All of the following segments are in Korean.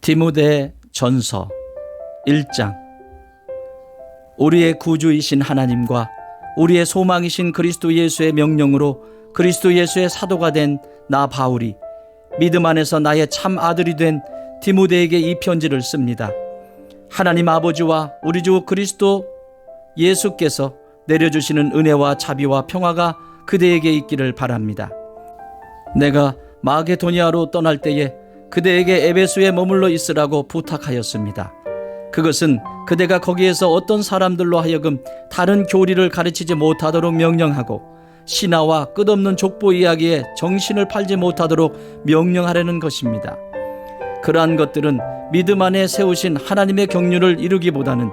디모데 전서 1장. 우리의 구주이신 하나님과 우리의 소망이신 그리스도 예수의 명령으로 그리스도 예수의 사도가 된 나 바울이 믿음 안에서 나의 참 아들이 된 디모데에게 이 편지를 씁니다. 하나님 아버지와 우리 주 그리스도 예수께서 내려주시는 은혜와 자비와 평화가 그대에게 있기를 바랍니다. 내가 마게도니아로 떠날 때에 그대에게 에베소에 머물러 있으라고 부탁하였습니다. 그것은 그대가 거기에서 어떤 사람들로 하여금 다른 교리를 가르치지 못하도록 명령하고 신화와 끝없는 족보 이야기에 정신을 팔지 못하도록 명령하려는 것입니다. 그러한 것들은 믿음 안에 세우신 하나님의 경륜을 이루기보다는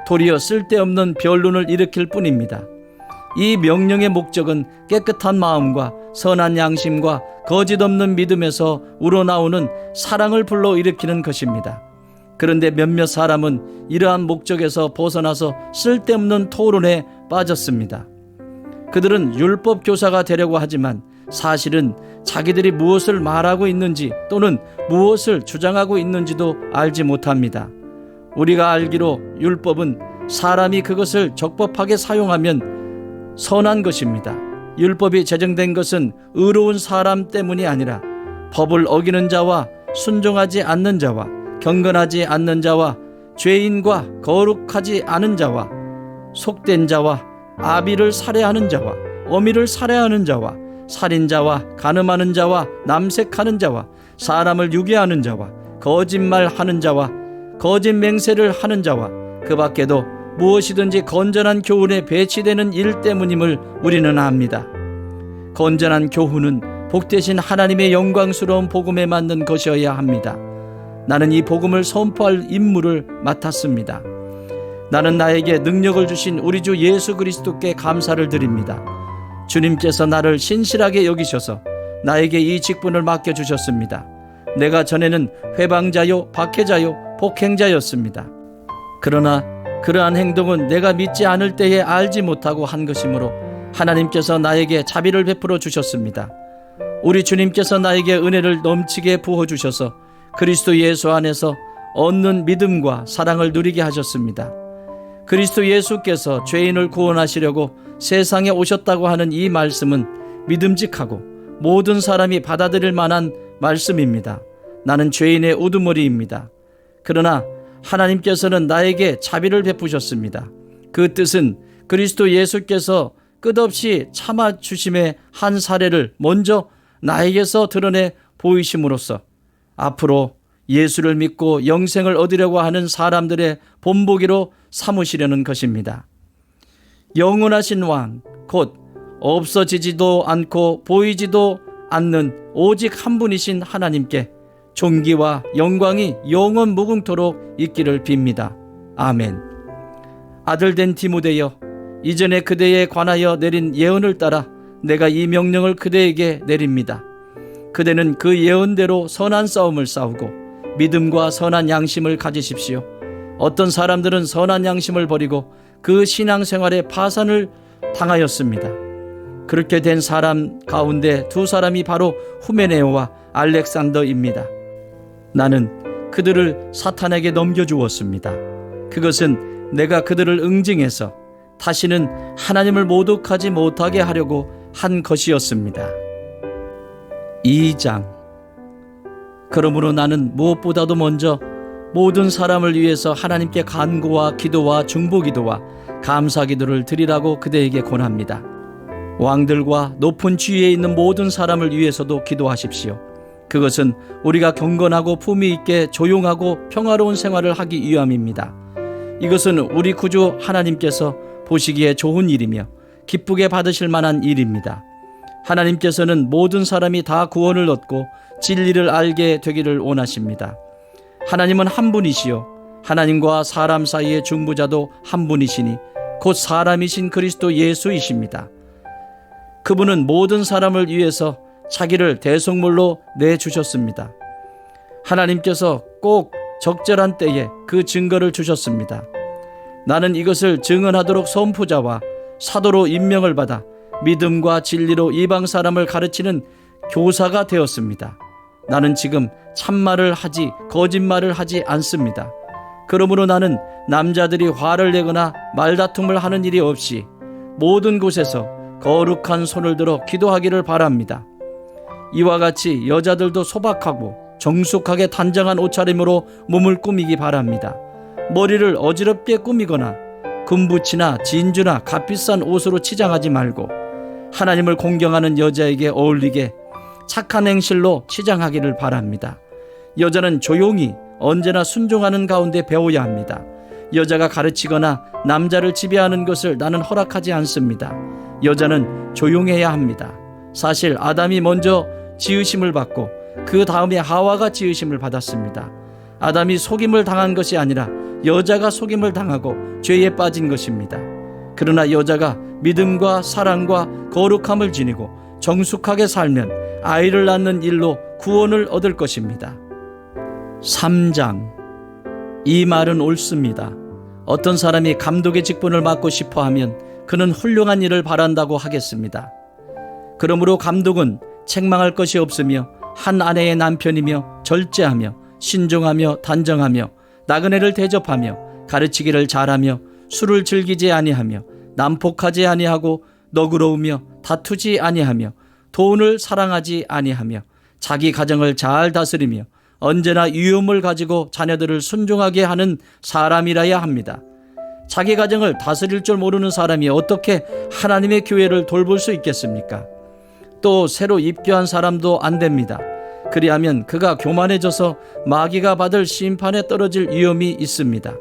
도리어 쓸데없는 변론을 일으킬 뿐입니다. 이 명령의 목적은 깨끗한 마음과 선한 양심과 거짓 없는 믿음에서 우러나오는 사랑을 불러일으키는 것입니다. 그런데 몇몇 사람은 이러한 목적에서 벗어나서 쓸데없는 토론에 빠졌습니다. 그들은 율법 교사가 되려고 하지만 사실은 자기들이 무엇을 말하고 있는지 또는 무엇을 주장하고 있는지도 알지 못합니다. 우리가 알기로 율법은 사람이 그것을 적법하게 사용하면 선한 것입니다. 율법이 제정된 것은 의로운 사람 때문이 아니라 법을 어기는 자와 순종하지 않는 자와 경건하지 않는 자와 죄인과 거룩하지 않은 자와 속된 자와 아비를 살해하는 자와 어미를 살해하는 자와 살인자와 간음하는 자와 남색하는 자와 사람을 유괴하는 자와 거짓말하는 자와 거짓 맹세를 하는 자와 그 밖에도 무엇이든지 건전한 교훈에 배치되는 일 때문임을 우리는 압니다. 건전한 교훈은 복되신 하나님의 영광스러운 복음에 맞는 것이어야 합니다. 나는 이 복음을 선포할 임무를 맡았습니다. 나는 나에게 능력을 주신 우리 주 예수 그리스도께 감사를 드립니다. 주님께서 나를 신실하게 여기셔서 나에게 이 직분을 맡겨주셨습니다. 내가 전에는 회방자요 박해자요 폭행자였습니다. 그러나 그러한 행동은 내가 믿지 않을 때에 알지 못하고 한 것이므로 하나님께서 나에게 자비를 베풀어 주셨습니다. 우리 주님께서 나에게 은혜를 넘치게 부어주셔서 그리스도 예수 안에서 얻는 믿음과 사랑을 누리게 하셨습니다. 그리스도 예수께서 죄인을 구원하시려고 세상에 오셨다고 하는 이 말씀은 믿음직하고 모든 사람이 받아들일 만한 말씀입니다. 나는 죄인의 우두머리입니다. 그러나 하나님께서는 나에게 자비를 베푸셨습니다. 그 뜻은 그리스도 예수께서 끝없이 참아주심의 한 사례를 먼저 나에게서 드러내 보이심으로써 앞으로 예수를 믿고 영생을 얻으려고 하는 사람들의 본보기로 삼으시려는 것입니다. 영원하신 왕, 곧 없어지지도 않고 보이지도 않는 오직 한 분이신 하나님께 존귀와 영광이 영원 무궁토록 있기를 빕니다. 아멘. 아들된 디모데여, 이전에 그대에 관하여 내린 예언을 따라 내가 이 명령을 그대에게 내립니다. 그대는 그 예언대로 선한 싸움을 싸우고 믿음과 선한 양심을 가지십시오. 어떤 사람들은 선한 양심을 버리고 그 신앙생활에 파산을 당하였습니다. 그렇게 된 사람 가운데 두 사람이 바로 후메네오와 알렉산더입니다. 나는 그들을 사탄에게 넘겨주었습니다. 그것은 내가 그들을 응징해서 다시는 하나님을 모독하지 못하게 하려고 한 것이었습니다. 2장. 그러므로 나는 무엇보다도 먼저 모든 사람을 위해서 하나님께 간구와 기도와 중보기도와 감사기도를 드리라고 그대에게 권합니다. 왕들과 높은 지위에 있는 모든 사람을 위해서도 기도하십시오. 그것은 우리가 경건하고 품위 있게 조용하고 평화로운 생활을 하기 위함입니다. 이것은 우리 구주 하나님께서 보시기에 좋은 일이며 기쁘게 받으실 만한 일입니다. 하나님께서는 모든 사람이 다 구원을 얻고 진리를 알게 되기를 원하십니다. 하나님은 한 분이시요 하나님과 사람 사이의 중보자도 한 분이시니 곧 사람이신 그리스도 예수이십니다. 그분은 모든 사람을 위해서 자기를 대속물로 내주셨습니다. 하나님께서 꼭 적절한 때에 그 증거를 주셨습니다. 나는 이것을 증언하도록 선포자와 사도로 임명을 받아 믿음과 진리로 이방 사람을 가르치는 교사가 되었습니다. 나는 지금 참말을 하지 거짓말을 하지 않습니다. 그러므로 나는 남자들이 화를 내거나 말다툼을 하는 일이 없이 모든 곳에서 거룩한 손을 들어 기도하기를 바랍니다. 이와 같이 여자들도 소박하고 정숙하게 단정한 옷차림으로 몸을 꾸미기 바랍니다. 머리를 어지럽게 꾸미거나 금붙이나 진주나 값비싼 옷으로 치장하지 말고 하나님을 공경하는 여자에게 어울리게 착한 행실로 치장하기를 바랍니다. 여자는 조용히 언제나 순종하는 가운데 배워야 합니다. 여자가 가르치거나 남자를 지배하는 것을 나는 허락하지 않습니다. 여자는 조용해야 합니다. 사실 아담이 먼저 지으심을 받고 그 다음에 하와가 지으심을 받았습니다. 아담이 속임을 당한 것이 아니라 여자가 속임을 당하고 죄에 빠진 것입니다. 그러나 여자가 믿음과 사랑과 거룩함을 지니고 정숙하게 살면 아이를 낳는 일로 구원을 얻을 것입니다. 3장. 이 말은 옳습니다. 어떤 사람이 감독의 직분을 맡고 싶어 하면 그는 훌륭한 일을 바란다고 하겠습니다. 그러므로 감독은 책망할 것이 없으며 한 아내의 남편이며 절제하며 신중하며 단정하며 나그네를 대접하며 가르치기를 잘하며 술을 즐기지 아니하며 난폭하지 아니하고 너그러우며 다투지 아니하며 돈을 사랑하지 아니하며 자기 가정을 잘 다스리며 언제나 유음을 가지고 자녀들을 순종하게 하는 사람이라야 합니다. 자기 가정을 다스릴 줄 모르는 사람이 어떻게 하나님의 교회를 돌볼 수 있겠습니까? 또 새로 입교한 사람도 안 됩니다. 그리하면 그가 교만해져서 마귀가 받을 심판에 떨어질 위험이 있습니다.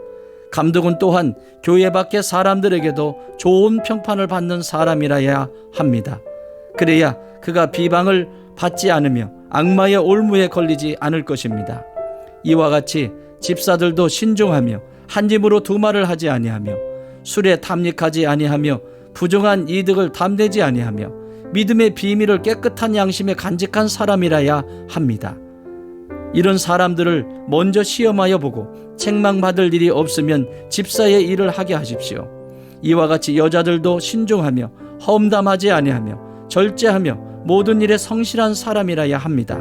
감독은 또한 교회 밖의 사람들에게도 좋은 평판을 받는 사람이라야 합니다. 그래야 그가 비방을 받지 않으며 악마의 올무에 걸리지 않을 것입니다. 이와 같이 집사들도 신중하며 한 입으로 두 말을 하지 아니하며 술에 탐닉하지 아니하며 부정한 이득을 탐내지 아니하며 믿음의 비밀을 깨끗한 양심에 간직한 사람이라야 합니다. 이런 사람들을 먼저 시험하여 보고 책망받을 일이 없으면 집사의 일을 하게 하십시오. 이와 같이 여자들도 신중하며 험담하지 아니하며 절제하며 모든 일에 성실한 사람이라야 합니다.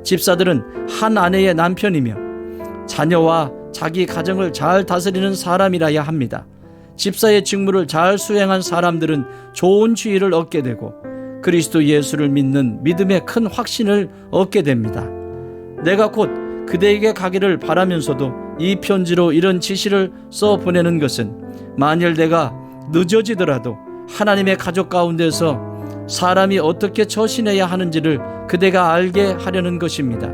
집사들은 한 아내의 남편이며 자녀와 자기 가정을 잘 다스리는 사람이라야 합니다. 집사의 직무를 잘 수행한 사람들은 좋은 지위를 얻게 되고 그리스도 예수를 믿는 믿음의 큰 확신을 얻게 됩니다. 내가 곧 그대에게 가기를 바라면서도 이 편지로 이런 지시를 써 보내는 것은 만일 내가 늦어지더라도 하나님의 가족 가운데서 사람이 어떻게 처신해야 하는지를 그대가 알게 하려는 것입니다.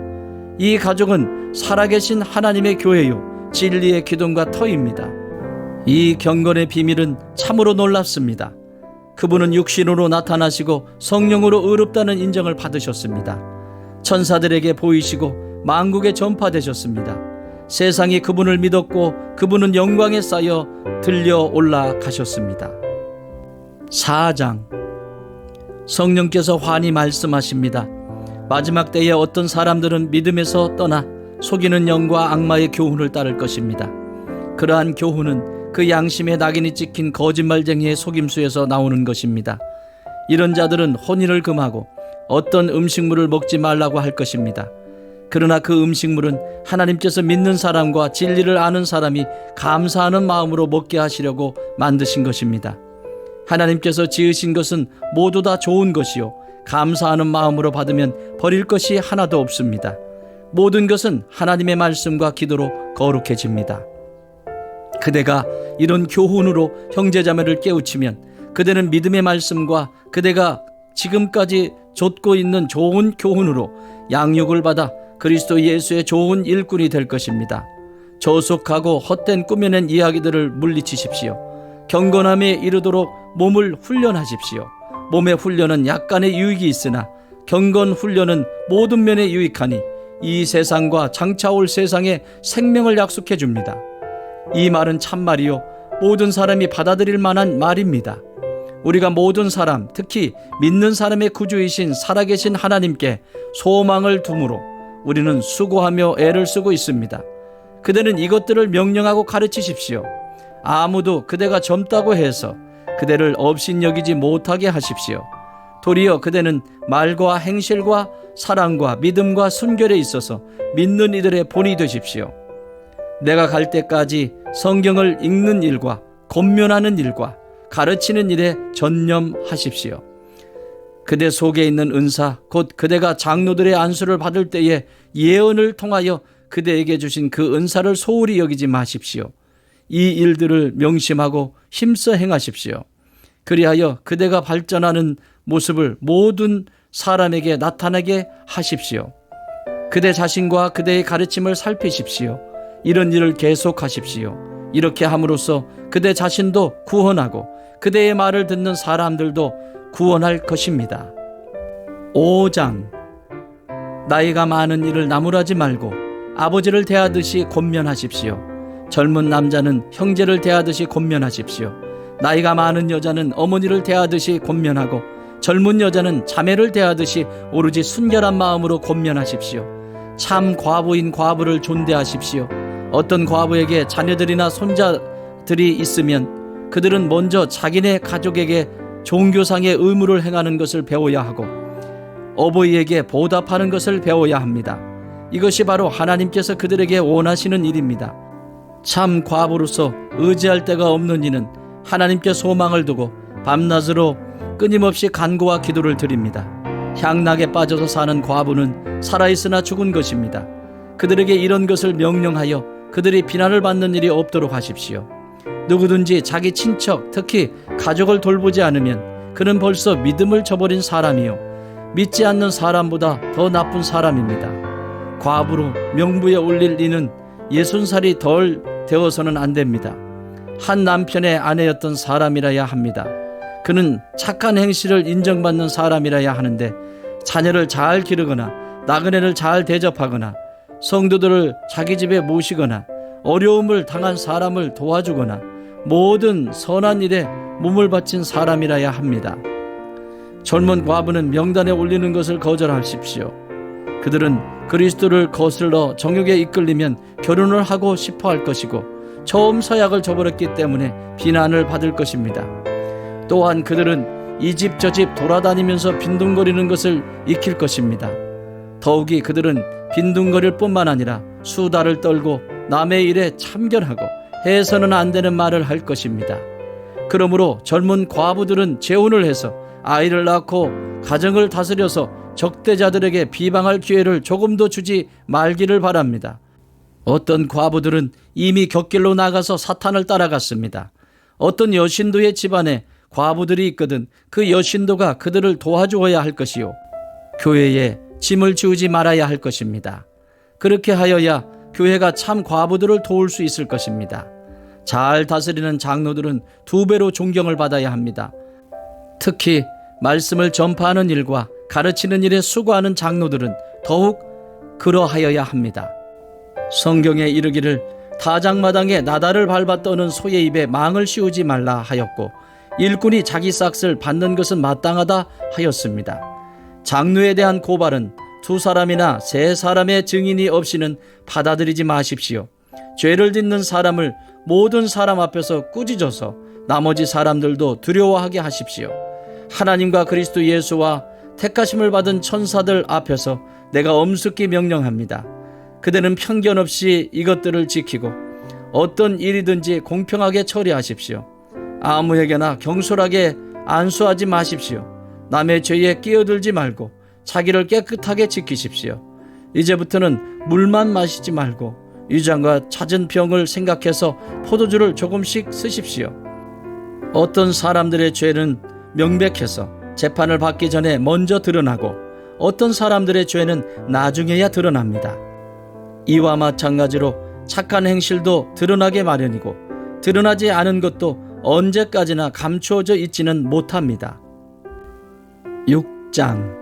이 가족은 살아계신 하나님의 교회요 진리의 기둥과 터입니다. 이 경건의 비밀은 참으로 놀랍습니다. 그분은 육신으로 나타나시고 성령으로 의롭다는 인정을 받으셨습니다. 천사들에게 보이시고 만국에 전파되셨습니다. 세상이 그분을 믿었고 그분은 영광에 쌓여 들려 올라가셨습니다. 4장. 성령께서 환히 말씀하십니다. 마지막 때에 어떤 사람들은 믿음에서 떠나 속이는 영과 악마의 교훈을 따를 것입니다. 그러한 교훈은 그 양심에 낙인이 찍힌 거짓말쟁이의 속임수에서 나오는 것입니다. 이런 자들은 혼인을 금하고 어떤 음식물을 먹지 말라고 할 것입니다. 그러나 그 음식물은 하나님께서 믿는 사람과 진리를 아는 사람이 감사하는 마음으로 먹게 하시려고 만드신 것입니다. 하나님께서 지으신 것은 모두 다 좋은 것이요 감사하는 마음으로 받으면 버릴 것이 하나도 없습니다. 모든 것은 하나님의 말씀과 기도로 거룩해집니다. 그대가 이런 교훈으로 형제자매를 깨우치면 그대는 믿음의 말씀과 그대가 지금까지 좇고 있는 좋은 교훈으로 양육을 받아 그리스도 예수의 좋은 일꾼이 될 것입니다. 저속하고 헛된 꾸며낸 이야기들을 물리치십시오. 경건함에 이르도록 몸을 훈련하십시오. 몸의 훈련은 약간의 유익이 있으나 경건 훈련은 모든 면에 유익하니 이 세상과 장차 올 세상에 생명을 약속해 줍니다. 이 말은 참말이요 모든 사람이 받아들일 만한 말입니다. 우리가 모든 사람, 특히 믿는 사람의 구주이신 살아계신 하나님께 소망을 두므로 우리는 수고하며 애를 쓰고 있습니다. 그대는 이것들을 명령하고 가르치십시오. 아무도 그대가 젊다고 해서 그대를 업신여기지 못하게 하십시오. 도리어 그대는 말과 행실과 사랑과 믿음과 순결에 있어서 믿는 이들의 본이 되십시오. 내가 갈 때까지 성경을 읽는 일과 권면하는 일과 가르치는 일에 전념하십시오. 그대 속에 있는 은사, 곧 그대가 장로들의 안수를 받을 때에 예언을 통하여 그대에게 주신 그 은사를 소홀히 여기지 마십시오. 이 일들을 명심하고 힘써 행하십시오. 그리하여 그대가 발전하는 모습을 모든 사람에게 나타나게 하십시오. 그대 자신과 그대의 가르침을 살피십시오. 이런 일을 계속하십시오. 이렇게 함으로써 그대 자신도 구원하고 그대의 말을 듣는 사람들도 구원할 것입니다. 5장. 나이가 많은 이를 나무라지 말고 아버지를 대하듯이 권면하십시오. 젊은 남자는 형제를 대하듯이 권면하십시오. 나이가 많은 여자는 어머니를 대하듯이 권면하고 젊은 여자는 자매를 대하듯이 오로지 순결한 마음으로 권면하십시오. 참 과부인 과부를 존대하십시오. 어떤 과부에게 자녀들이나 손자들이 있으면 그들은 먼저 자기네 가족에게 종교상의 의무를 행하는 것을 배워야 하고 어버이에게 보답하는 것을 배워야 합니다. 이것이 바로 하나님께서 그들에게 원하시는 일입니다. 참 과부로서 의지할 데가 없는 이는 하나님께 소망을 두고 밤낮으로 끊임없이 간구와 기도를 드립니다. 향락에 빠져서 사는 과부는 살아있으나 죽은 것입니다. 그들에게 이런 것을 명령하여 그들이 비난을 받는 일이 없도록 하십시오. 누구든지 자기 친척, 특히 가족을 돌보지 않으면 그는 벌써 믿음을 저버린 사람이요 믿지 않는 사람보다 더 나쁜 사람입니다. 과부로 명부에 올릴 이는 60살이 덜 되어서는 안 됩니다. 한 남편의 아내였던 사람이라야 합니다. 그는 착한 행실을 인정받는 사람이라야 하는데 자녀를 잘 기르거나 나그네를 잘 대접하거나 성도들을 자기 집에 모시거나 어려움을 당한 사람을 도와주거나 모든 선한 일에 몸을 바친 사람이라야 합니다. 젊은 과부는 명단에 올리는 것을 거절하십시오. 그들은 그리스도를 거슬러 정욕에 이끌리면 결혼을 하고 싶어 할 것이고 처음 서약을 저버렸기 때문에 비난을 받을 것입니다. 또한 그들은 이 집 저 집 돌아다니면서 빈둥거리는 것을 익힐 것입니다. 더욱이 그들은 빈둥거릴 뿐만 아니라 수다를 떨고 남의 일에 참견하고 해서는 안 되는 말을 할 것입니다. 그러므로 젊은 과부들은 재혼을 해서 아이를 낳고 가정을 다스려서 적대자들에게 비방할 기회를 조금도 주지 말기를 바랍니다. 어떤 과부들은 이미 곁길로 나가서 사탄을 따라갔습니다. 어떤 여신도의 집안에 과부들이 있거든 그 여신도가 그들을 도와주어야 할 것이요 교회에 짐을 지우지 말아야 할 것입니다. 그렇게 하여야 교회가 참 과부들을 도울 수 있을 것입니다. 잘 다스리는 장로들은 2배로 존경을 받아야 합니다. 특히 말씀을 전파하는 일과 가르치는 일에 수고하는 장로들은 더욱 그러하여야 합니다. 성경에 이르기를 타작마당에 나달을 밟아 떠는 소의 입에 망을 씌우지 말라 하였고 일꾼이 자기 삭을 받는 것은 마땅하다 하였습니다. 장로에 대한 고발은 2사람이나 3사람의 증인이 없이는 받아들이지 마십시오. 죄를 짓는 사람을 모든 사람 앞에서 꾸짖어서 나머지 사람들도 두려워하게 하십시오. 하나님과 그리스도 예수와 택하심을 받은 천사들 앞에서 내가 엄숙히 명령합니다. 그대는 편견 없이 이것들을 지키고 어떤 일이든지 공평하게 처리하십시오. 아무에게나 경솔하게 안수하지 마십시오. 남의 죄에 끼어들지 말고 자기를 깨끗하게 지키십시오. 이제부터는 물만 마시지 말고 위장과 잦은 병을 생각해서 포도주를 조금씩 쓰십시오. 어떤 사람들의 죄는 명백해서 재판을 받기 전에 먼저 드러나고 어떤 사람들의 죄는 나중에야 드러납니다. 이와 마찬가지로 착한 행실도 드러나게 마련이고 드러나지 않은 것도 언제까지나 감추어져 있지는 못합니다. 6장.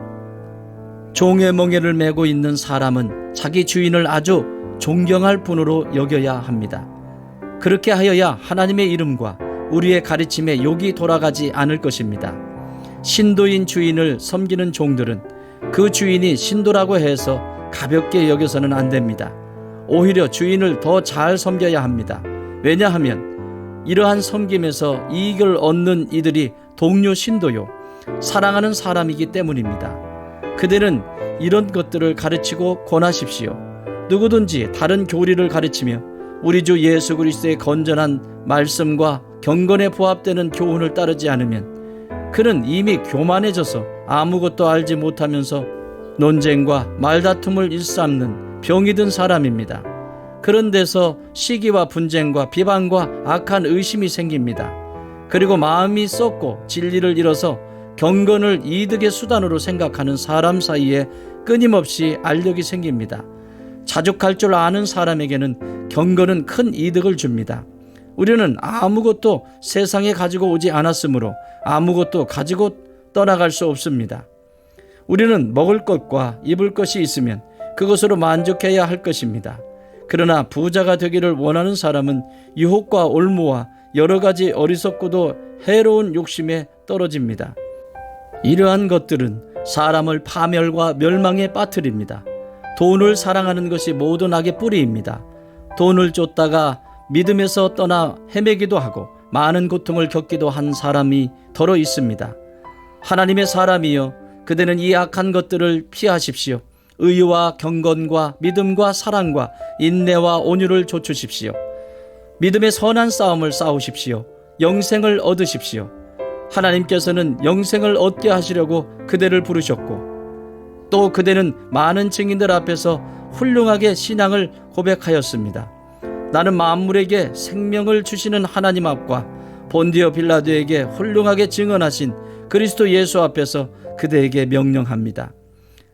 종의 멍에를 메고 있는 사람은 자기 주인을 아주 존경할 분으로 여겨야 합니다. 그렇게 하여야 하나님의 이름과 우리의 가르침에 욕이 돌아가지 않을 것입니다. 신도인 주인을 섬기는 종들은 그 주인이 신도라고 해서 가볍게 여겨서는 안 됩니다. 오히려 주인을 더 잘 섬겨야 합니다. 왜냐하면 이러한 섬김에서 이익을 얻는 이들이 동료 신도요 사랑하는 사람이기 때문입니다. 그대는 이런 것들을 가르치고 권하십시오. 누구든지 다른 교리를 가르치며 우리 주 예수 그리스도의 건전한 말씀과 경건에 부합되는 교훈을 따르지 않으면 그는 이미 교만해져서 아무것도 알지 못하면서 논쟁과 말다툼을 일삼는 병이 든 사람입니다. 그런 데서 시기와 분쟁과 비방과 악한 의심이 생깁니다. 그리고 마음이 썩고 진리를 잃어서 경건을 이득의 수단으로 생각하는 사람 사이에 끊임없이 알력이 생깁니다. 자족할 줄 아는 사람에게는 경건은 큰 이득을 줍니다. 우리는 아무것도 세상에 가지고 오지 않았으므로 아무것도 가지고 떠나갈 수 없습니다. 우리는 먹을 것과 입을 것이 있으면 그것으로 만족해야 할 것입니다. 그러나 부자가 되기를 원하는 사람은 유혹과 올무와 여러 가지 어리석고도 해로운 욕심에 떨어집니다. 이러한 것들은 사람을 파멸과 멸망에 빠뜨립니다. 돈을 사랑하는 것이 모든 악의 뿌리입니다. 돈을 쫓다가 믿음에서 떠나 헤매기도 하고 많은 고통을 겪기도 한 사람이 더러 있습니다. 하나님의 사람이여, 그대는 이 악한 것들을 피하십시오. 의와 경건과 믿음과 사랑과 인내와 온유를 좇으십시오. 믿음의 선한 싸움을 싸우십시오. 영생을 얻으십시오. 하나님께서는 영생을 얻게 하시려고 그대를 부르셨고 또 그대는 많은 증인들 앞에서 훌륭하게 신앙을 고백하였습니다. 나는 만물에게 생명을 주시는 하나님 앞과 본디오 빌라도에게 훌륭하게 증언하신 그리스도 예수 앞에서 그대에게 명령합니다.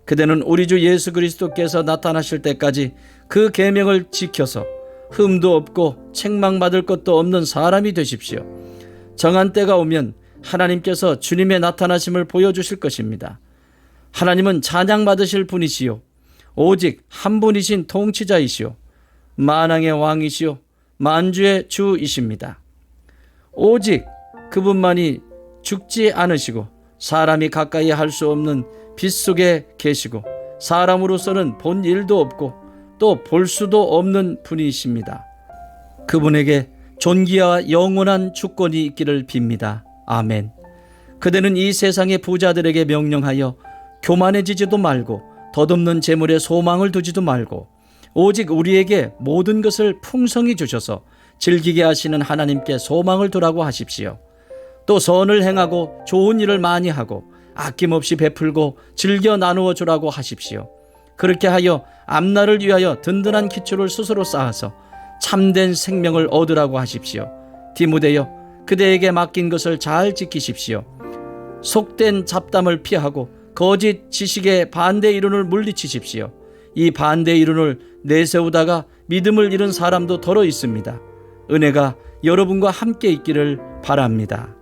그대는 우리 주 예수 그리스도께서 나타나실 때까지 그 계명을 지켜서 흠도 없고 책망받을 것도 없는 사람이 되십시오. 정한 때가 오면 하나님께서 주님의 나타나심을 보여주실 것입니다. 하나님은 찬양받으실 분이시요 오직 한 분이신 통치자이시요 만왕의 왕이시요 만주의 주이십니다. 오직 그분만이 죽지 않으시고 사람이 가까이 할 수 없는 빛 속에 계시고 사람으로서는 본 일도 없고 또 볼 수도 없는 분이십니다. 그분에게 존귀와 영원한 주권이 있기를 빕니다. 아멘. 그대는 이 세상의 부자들에게 명령하여 교만해지지도 말고 덧없는 재물에 소망을 두지도 말고 오직 우리에게 모든 것을 풍성히 주셔서 즐기게 하시는 하나님께 소망을 두라고 하십시오. 또 선을 행하고 좋은 일을 많이 하고 아낌없이 베풀고 즐겨 나누어 주라고 하십시오. 그렇게 하여 앞날을 위하여 든든한 기초를 스스로 쌓아서 참된 생명을 얻으라고 하십시오. 디모데여, 그대에게 맡긴 것을 잘 지키십시오. 속된 잡담을 피하고 거짓 지식의 반대 이론을 물리치십시오. 이 반대 이론을 내세우다가 믿음을 잃은 사람도 더러 있습니다. 은혜가 여러분과 함께 있기를 바랍니다.